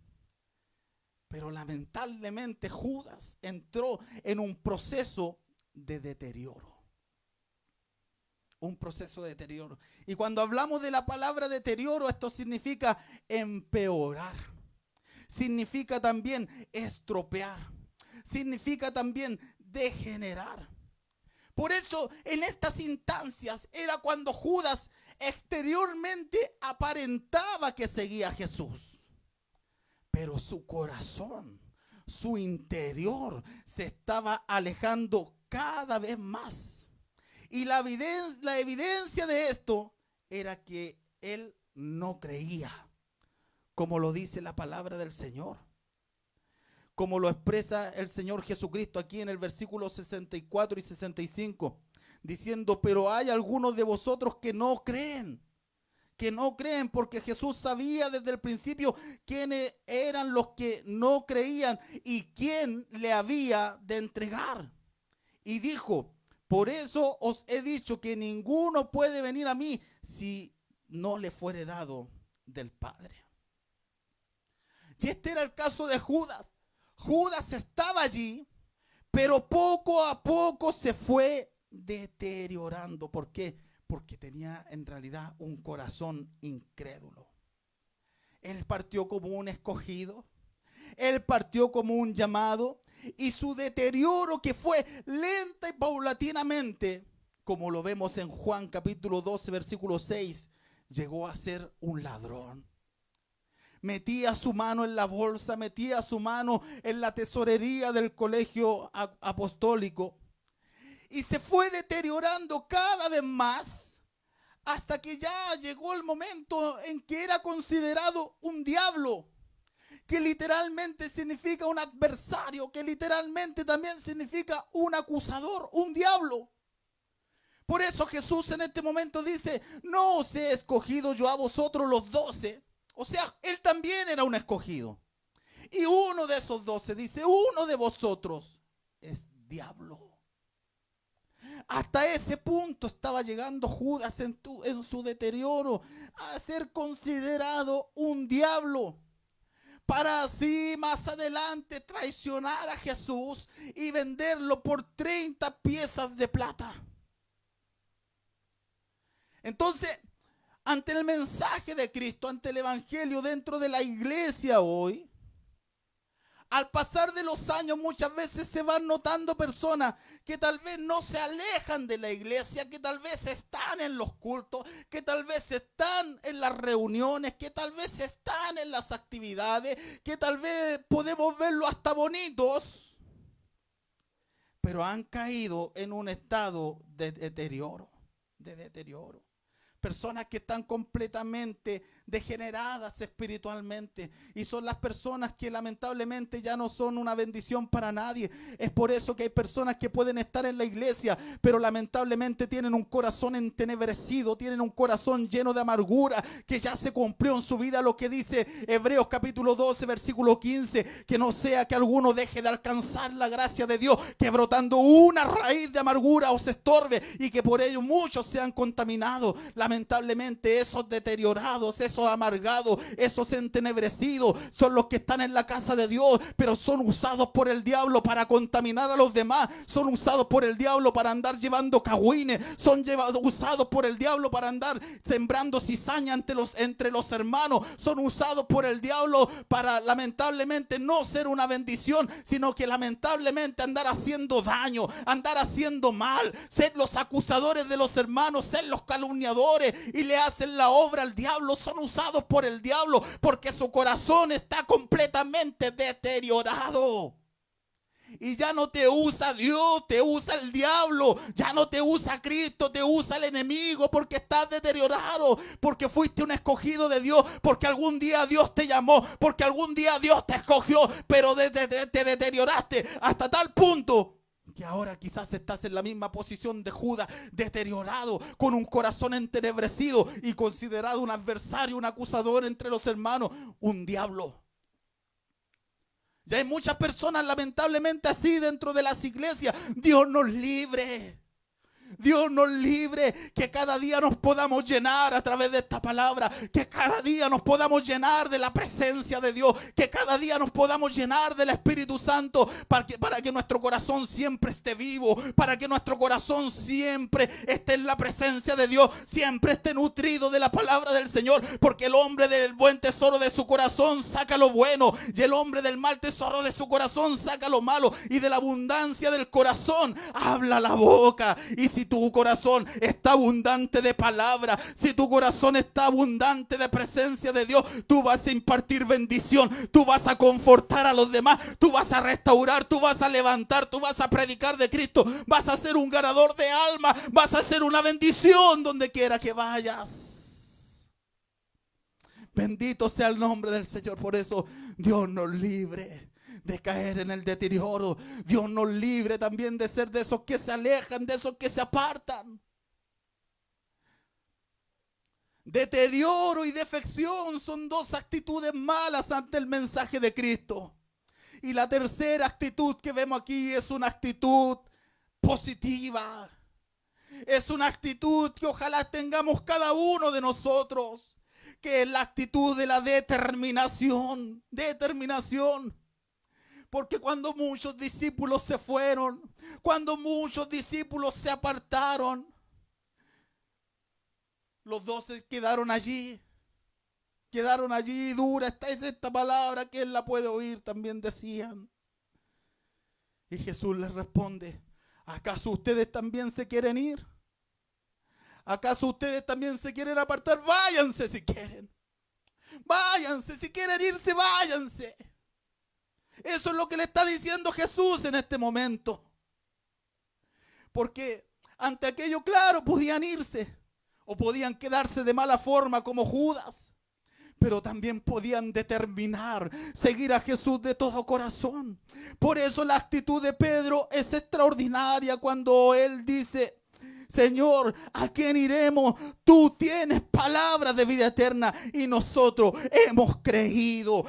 Pero lamentablemente Judas entró en un proceso de deterioro. Un proceso de deterioro. Y cuando hablamos de la palabra deterioro, esto significa empeorar. Significa también estropear. Significa también degenerar. Por eso en estas instancias era cuando Judas exteriormente aparentaba que seguía a Jesús. Pero su corazón, su interior se estaba alejando cada vez más. Y la evidencia de esto era que él no creía, como lo dice la palabra del Señor. Como lo expresa el Señor Jesucristo aquí en el versículo 64 y 65, diciendo: pero hay algunos de vosotros que no creen. Que no creen, porque Jesús sabía desde el principio quiénes eran los que no creían y quién le había de entregar. Y dijo: por eso os he dicho que ninguno puede venir a mí si no le fuere dado del Padre. Y este era el caso de Judas. Judas estaba allí, pero poco a poco se fue deteriorando. ¿Por qué? Porque tenía en realidad un corazón incrédulo. Él partió como un escogido. Él partió como un llamado. Y su deterioro, que fue lenta y paulatinamente, como lo vemos en Juan capítulo 12, versículo 6, llegó a ser un ladrón. Metía su mano en la bolsa, metía su mano en la tesorería del colegio apostólico. Y se fue deteriorando cada vez más hasta que ya llegó el momento en que era considerado un diablo, que literalmente significa un adversario, que literalmente también significa un acusador, un diablo. Por eso Jesús en este momento dice: no os he escogido yo a vosotros los 12. O sea, él también era un escogido. Y uno de esos 12 dice: uno de vosotros es diablo. Hasta ese punto estaba llegando Judas en su deterioro, a ser considerado un diablo, para así más adelante traicionar a Jesús y venderlo por 30 piezas de plata. Entonces, ante el mensaje de Cristo, ante el evangelio dentro de la iglesia hoy, al pasar de los años muchas veces se van notando personas que tal vez no se alejan de la iglesia, que tal vez están en los cultos, que tal vez están en las reuniones, que tal vez están en las actividades, que tal vez podemos verlo hasta bonitos, pero han caído en un estado de deterioro. Personas que están completamente degeneradas espiritualmente, y son las personas que lamentablemente ya no son una bendición para nadie. Es por eso que hay personas que pueden estar en la iglesia, pero lamentablemente tienen un corazón entenebrecido, tienen un corazón lleno de amargura, que ya se cumplió en su vida lo que dice Hebreos capítulo 12 versículo 15, que no sea que alguno deje de alcanzar la gracia de Dios, que brotando una raíz de amargura os estorbe y que por ello muchos sean contaminados. Lamentablemente esos deteriorados, esos amargados, esos entenebrecidos son los que están en la casa de Dios, pero son usados por el diablo para contaminar a los demás, son usados por el diablo para andar llevando cagüines, son usados por el diablo para andar sembrando cizaña entre los hermanos, son usados por el diablo para lamentablemente no ser una bendición, sino que lamentablemente andar haciendo daño, andar haciendo mal, ser los acusadores de los hermanos, ser los calumniadores, y le hacen la obra al diablo. Son usados por el diablo porque su corazón está completamente deteriorado. Y ya no te usa Dios, te usa el diablo. Ya no te usa Cristo, te usa el enemigo, porque estás deteriorado, porque fuiste un escogido de Dios, porque algún día Dios te llamó, porque algún día Dios te escogió, pero te deterioraste hasta tal punto que ahora quizás estás en la misma posición de Judas, deteriorado, con un corazón entenebrecido y considerado un adversario, un acusador entre los hermanos, un diablo. Ya hay muchas personas lamentablemente así dentro de las iglesias. Dios nos libre. Dios nos libre, que cada día nos podamos llenar a través de esta palabra, que cada día nos podamos llenar de la presencia de Dios, que cada día nos podamos llenar del Espíritu Santo para que nuestro corazón siempre esté vivo, para que nuestro corazón siempre esté en la presencia de Dios, siempre esté nutrido de la palabra del Señor, porque el hombre del buen tesoro de su corazón saca lo bueno y el hombre del mal tesoro de su corazón saca lo malo, y de la abundancia del corazón habla la boca. Y si tu corazón está abundante de palabra, si tu corazón está abundante de presencia de Dios, tú vas a impartir bendición, tú vas a confortar a los demás, tú vas a restaurar, tú vas a levantar, tú vas a predicar de Cristo, vas a ser un ganador de alma, vas a ser una bendición donde quiera que vayas. Bendito sea el nombre del Señor. Por eso Dios nos libre de caer en el deterioro. Dios nos libre también de ser de esos que se alejan, de esos que se apartan. Deterioro y defección son dos actitudes malas ante el mensaje de Cristo. Y la tercera actitud que vemos aquí es una actitud positiva. Es una actitud que ojalá tengamos cada uno de nosotros, que es la actitud de la determinación. Determinación. Porque cuando muchos discípulos se fueron, cuando muchos discípulos se apartaron, los 12 quedaron allí. Quedaron allí. Dura es esta palabra, que él la puede oír, también decían. Y Jesús les responde: ¿acaso ustedes también se quieren ir? ¿Acaso ustedes también se quieren apartar? Váyanse si quieren. Váyanse, si quieren irse, váyanse. Eso es lo que le está diciendo Jesús en este momento. Porque ante aquello, claro, podían irse o podían quedarse de mala forma como Judas, pero también podían determinar seguir a Jesús de todo corazón. Por eso la actitud de Pedro es extraordinaria cuando él dice: Señor, ¿a quién iremos? Tú tienes palabras de vida eterna y nosotros hemos creído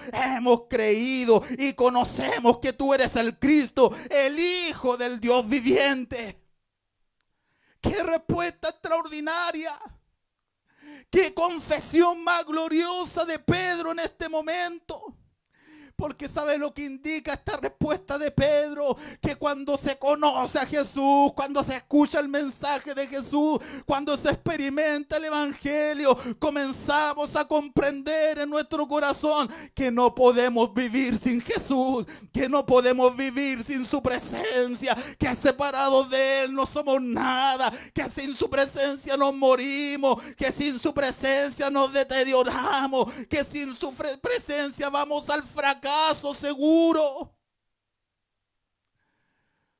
y conocemos que tú eres el Cristo, el Hijo del Dios viviente. ¡Qué respuesta extraordinaria! ¡Qué confesión más gloriosa de Pedro en este momento! Porque ¿sabe lo que indica esta respuesta de Pedro? Que cuando se conoce a Jesús, cuando se escucha el mensaje de Jesús, cuando se experimenta el evangelio, comenzamos a comprender en nuestro corazón que no podemos vivir sin Jesús, que no podemos vivir sin su presencia, que separados de Él no somos nada, que sin su presencia nos morimos, que sin su presencia nos deterioramos, que sin su presencia vamos al fracaso seguro.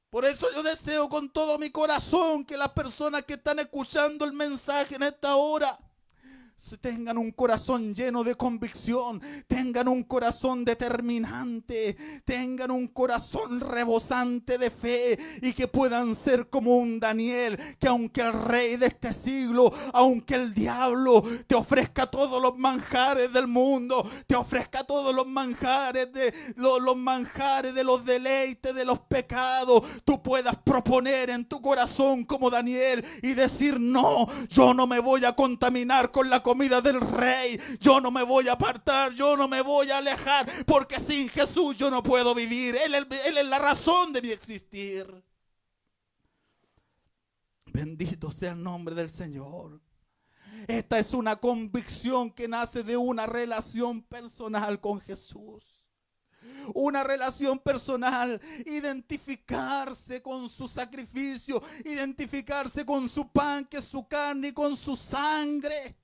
Por eso yo deseo con todo mi corazón que las personas que están escuchando el mensaje en esta hora tengan un corazón lleno de convicción, tengan un corazón determinante, tengan un corazón rebosante de fe, y que puedan ser como un Daniel, que aunque el rey de este siglo, aunque el diablo te ofrezca todos los manjares del mundo, te ofrezca todos los manjares de los deleites, de los pecados, tú puedas proponer en tu corazón como Daniel y decir: no, yo no me voy a contaminar con la comida del rey, yo no me voy a apartar, yo no me voy a alejar, porque sin Jesús yo no puedo vivir. Él es la razón de mi existir. Bendito sea el nombre del Señor. Esta es una convicción que nace de una relación personal con Jesús. Una relación personal, identificarse con su sacrificio, identificarse con su pan, que es su carne, y con su sangre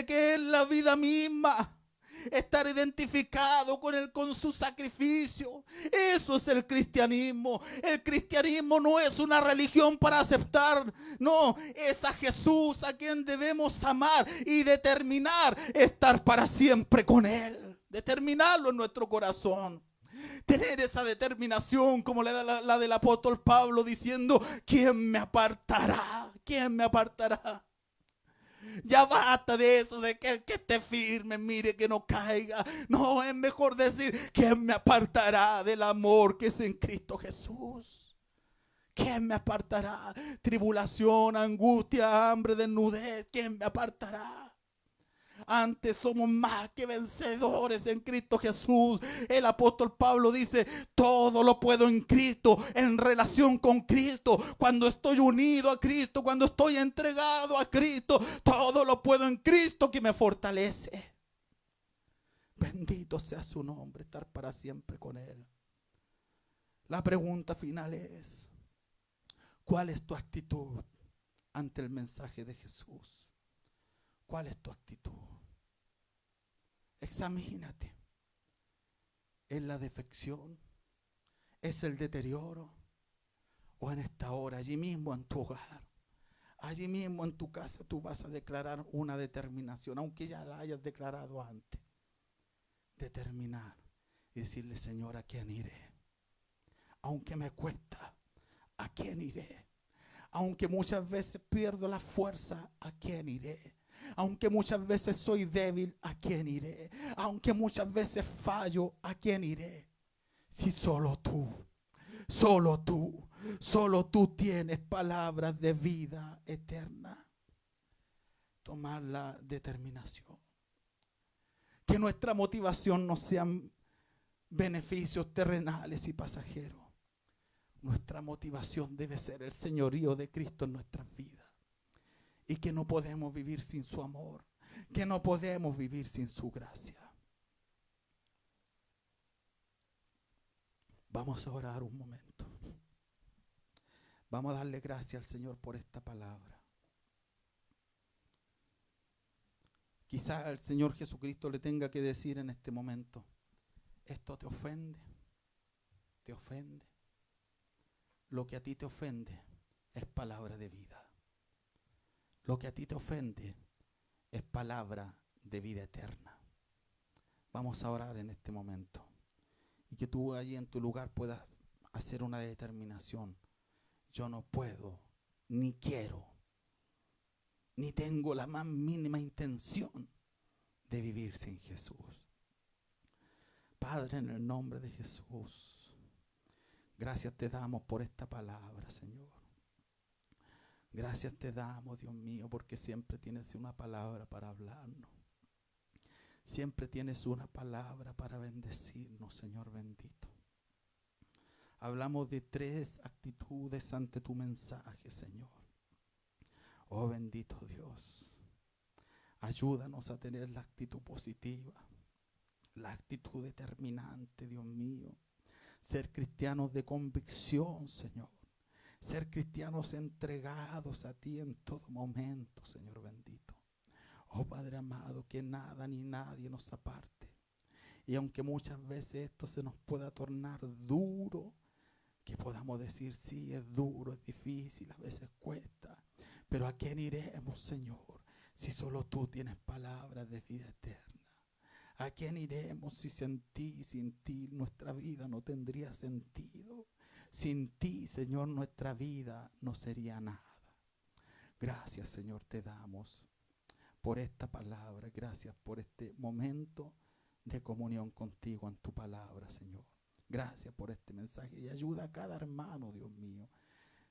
que es la vida misma. Estar identificado con su sacrificio. Eso es el cristianismo. El cristianismo no es una religión para aceptar, no, es a Jesús a quien debemos amar y determinar estar para siempre con Él. Determinarlo en nuestro corazón. Tener esa determinación como la del apóstol Pablo, diciendo: ¿quién me apartará? ¿Quién me apartará? Ya basta de eso, de que el que esté firme mire que no caiga. No, es mejor decir, ¿quién me apartará del amor que es en Cristo Jesús? ¿Quién me apartará? Tribulación, angustia, hambre, desnudez. ¿Quién me apartará? Antes somos más que vencedores en Cristo Jesús. El apóstol Pablo dice, todo lo puedo en Cristo, en relación con Cristo. Cuando estoy unido a Cristo, cuando estoy entregado a Cristo, todo lo puedo en Cristo que me fortalece. Bendito sea su nombre, estar para siempre con Él. La pregunta final es, ¿cuál es tu actitud ante el mensaje de Jesús? ¿Cuál es tu actitud? Examínate. ¿Es la defección? ¿Es el deterioro? ¿O en esta hora, allí mismo en tu hogar, allí mismo en tu casa, tú vas a declarar una determinación, aunque ya la hayas declarado antes? Determinar y decirle, Señor, ¿a quién iré? Aunque me cuesta, ¿a quién iré? Aunque muchas veces pierdo la fuerza, ¿a quién iré? Aunque muchas veces soy débil, ¿a quién iré? Aunque muchas veces fallo, ¿a quién iré? Si solo tú, solo tú, solo tú tienes palabras de vida eterna. Tomar la determinación. Que nuestra motivación no sean beneficios terrenales y pasajeros. Nuestra motivación debe ser el señorío de Cristo en nuestras vidas. Y que no podemos vivir sin su amor, que no podemos vivir sin su gracia. Vamos a orar un momento. Vamos a darle gracias al Señor por esta palabra. Quizá el Señor Jesucristo le tenga que decir en este momento, esto te ofende, te ofende. Lo que a ti te ofende es palabra de vida. Lo que a ti te ofende es palabra de vida eterna. Vamos a orar en este momento. Y que tú allí en tu lugar puedas hacer una determinación. Yo no puedo, ni quiero, ni tengo la más mínima intención de vivir sin Jesús. Padre, en el nombre de Jesús, gracias te damos por esta palabra, Señor. Gracias te damos, Dios mío, porque siempre tienes una palabra para hablarnos. Siempre tienes una palabra para bendecirnos, Señor bendito. Hablamos de 3 actitudes ante tu mensaje, Señor. Oh bendito Dios, ayúdanos a tener la actitud positiva, la actitud determinante, Dios mío. Ser cristianos de convicción, Señor. Ser cristianos entregados a ti en todo momento, Señor bendito. Oh Padre amado, que nada ni nadie nos aparte. Y aunque muchas veces esto se nos pueda tornar duro, que podamos decir, sí, es duro, es difícil, a veces cuesta. Pero ¿a quién iremos, Señor, si solo tú tienes palabras de vida eterna? ¿A quién iremos si sin ti nuestra vida no tendría sentido? Sin ti, Señor, nuestra vida no sería nada. Gracias, Señor, te damos por esta palabra. Gracias por este momento de comunión contigo en tu palabra, Señor. Gracias por este mensaje y ayuda a cada hermano, Dios mío.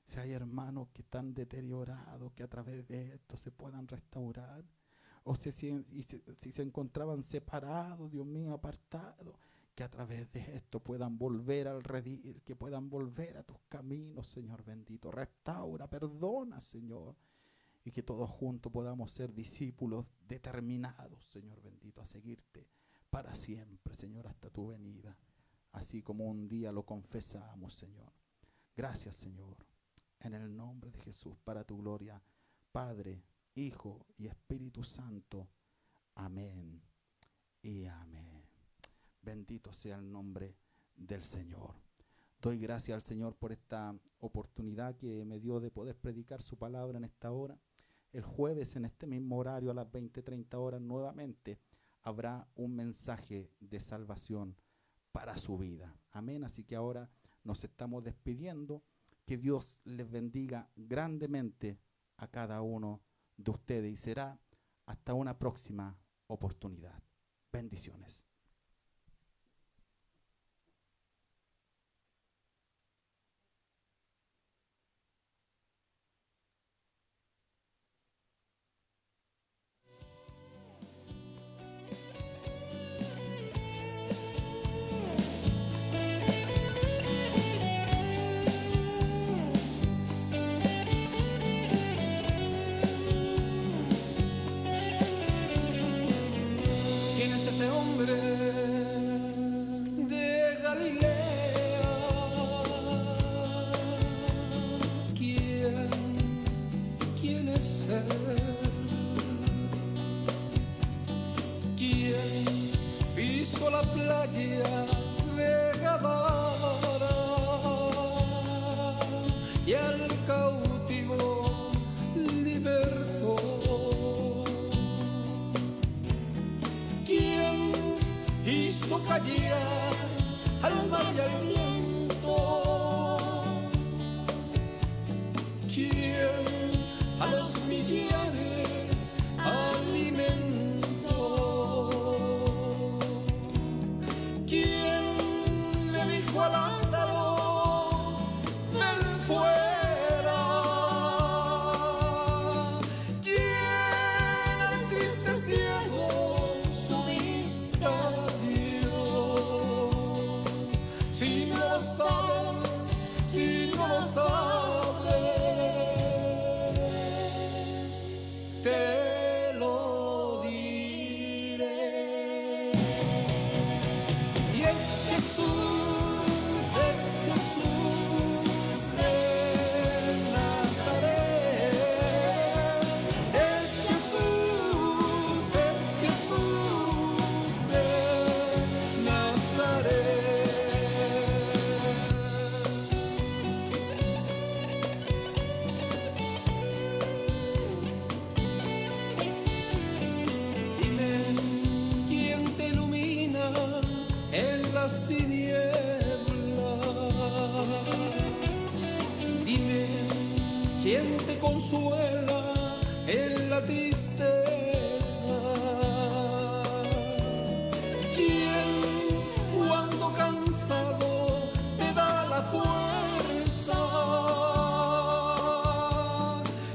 Si hay hermanos que están deteriorados, que a través de esto se puedan restaurar. O si se encontraban separados, Dios mío, apartados, que a través de esto puedan volver al redil, que puedan volver a tus caminos, Señor bendito. Restaura, perdona, Señor. Y que todos juntos podamos ser discípulos determinados, Señor bendito, a seguirte para siempre, Señor, hasta tu venida. Así como un día lo confesamos, Señor. Gracias, Señor. En el nombre de Jesús, para tu gloria, Padre, Hijo y Espíritu Santo. Amén y amén. Bendito sea el nombre del Señor. Doy gracias al Señor por esta oportunidad que me dio de poder predicar su palabra en esta hora. El jueves, en este mismo horario, a las 20:30 horas, nuevamente habrá un mensaje de salvación para su vida. Amén. Así que ahora nos estamos despidiendo. Que Dios les bendiga grandemente a cada uno de ustedes. Y será Hasta una próxima oportunidad. Bendiciones. ¿Quién es ese hombre de Galilea? ¿Quién es él? ¿Quién pisó la playa de Gadara y al cautivo libertó? ¿Quién hizo callar al mar y al viento? ¿Quién a los millares alimentó? ¿Quién le dijo a Lázaro, ven fuera? ¿Quién al triste ciego su vista dio? Si no lo sabes, si no lo sabes, te lo diré. Y es Jesús de Nazaret. Es Jesús de Nazaret. Dime, ¿quién te ilumina en las tinieblas? Dime, ¿quién te consuela en la tristeza? ¿Quién cuando cansado te da la fuerza?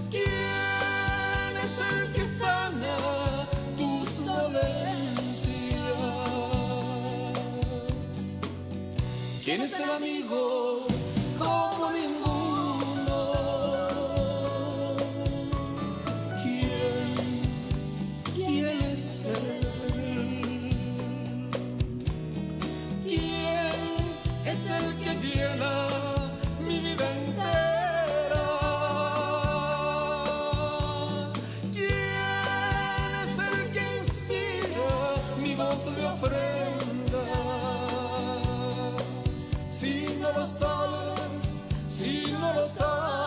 ¿Quién es el que sana tus dolencias? ¿Quién es el amigo como ninguno? ¿Quién es él? ¿Quién es el que llena mi vida entera? ¿Quién es el que inspira mi voz de ofrenda? Si no lo sabes, si no lo sabes,